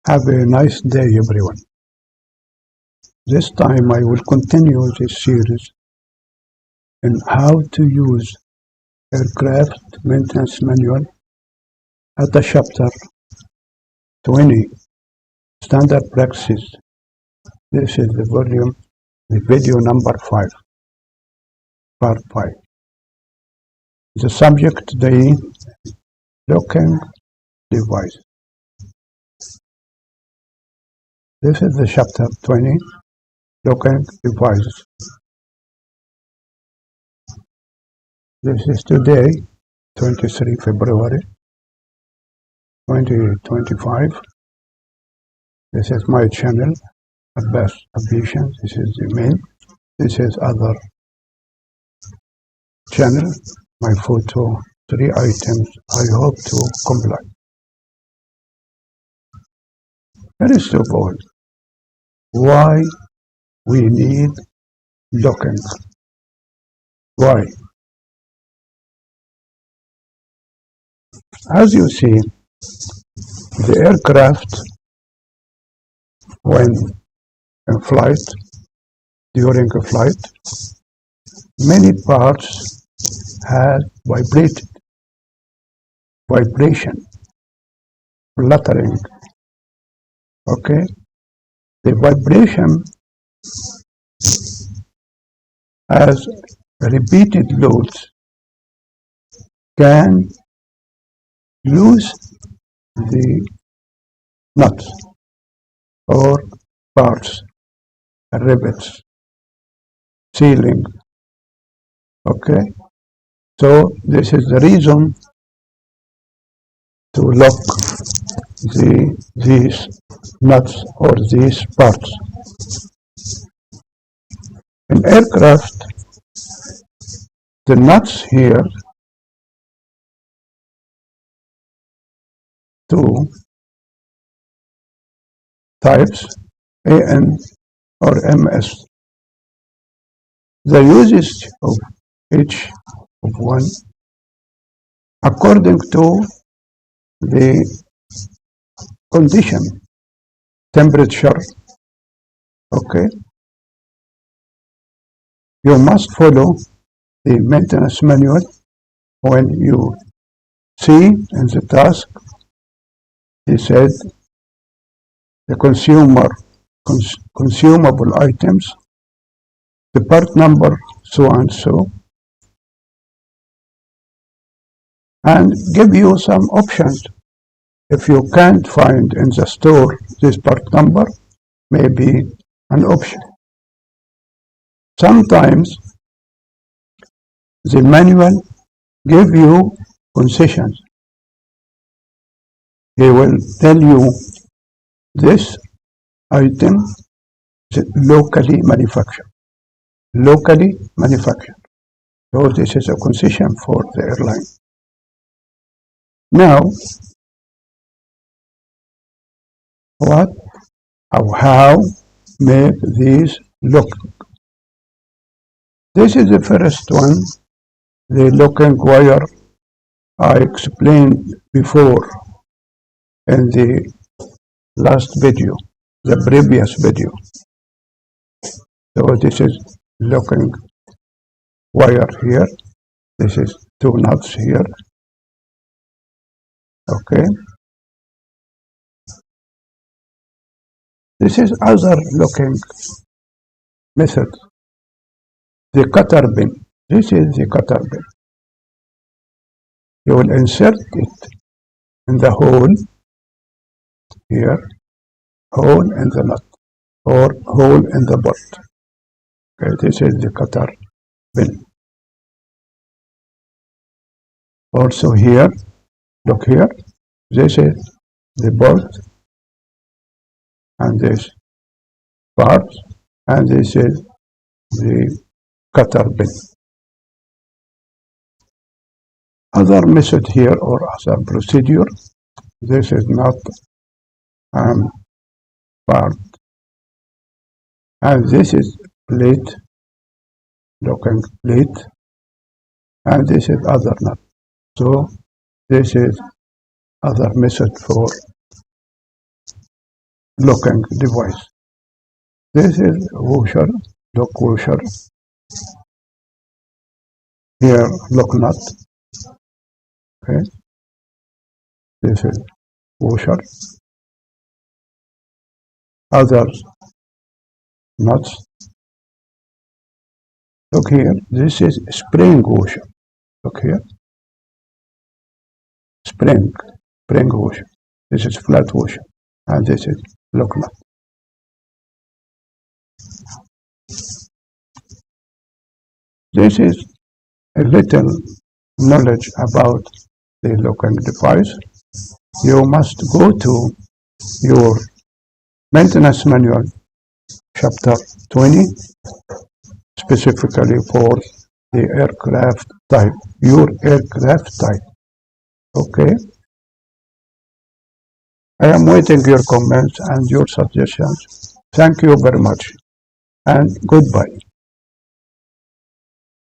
Have a nice day, everyone. This time I will continue this series in how to use aircraft maintenance manual at the chapter 20, standard practices. This is the video number 5, part 5. The subject today, locking device. This is the chapter 20, locking devices. This is today, 23 February 2025. This is my channel, Abbas Aviation. This is the main. This is other channel. My photo, 3 items. I hope to comply. First of all, why we need locking? Why? As you see, the aircraft, when in flight, during a flight, many parts have vibration, fluttering. Okay? The vibration as repeated loads can lose the nuts or parts, rivets, sealing. Okay, so this is the reason to lock these nuts or these parts. In aircraft, the nuts here, two types, AN or MS. The usage of each of one according to the condition, temperature. Okay, you must follow the maintenance manual when you see in the task. He said the consumable items, the part number, so and so, and give you some options. If you can't find in the store this part number, maybe an option. Sometimes the manual give you concessions. He will tell you this item is locally manufactured. Locally manufactured. So this is a concession for the airline. Now, what or how make these look? This is the first one, the locking wire I explained before in the last video, the previous video. So this is locking wire here. This is two nuts here. Okay. This is other locking method. The cutter pin. This is the cutter pin. You will insert it in the hole here, hole in the nut, or hole in the bolt. Okay, this is the cutter pin. Also here, look here, this is the bolt, and this part, and this is the cutter pin. Other method here or other procedure, this is not part, and this is plate, locking plate, and this is other nut. So this is other method for locking device. This is washer, lock washer. Here, lock nut. Okay, this is washer. Other nuts. Look here, this is spring washer. Look here, spring washer. This is flat washer, and this is lock nut. This is a little knowledge about the locking device. You must go to your maintenance manual, chapter 20, specifically for the aircraft type, your aircraft type. Okay? I am waiting your comments and your suggestions. Thank you very much, and goodbye.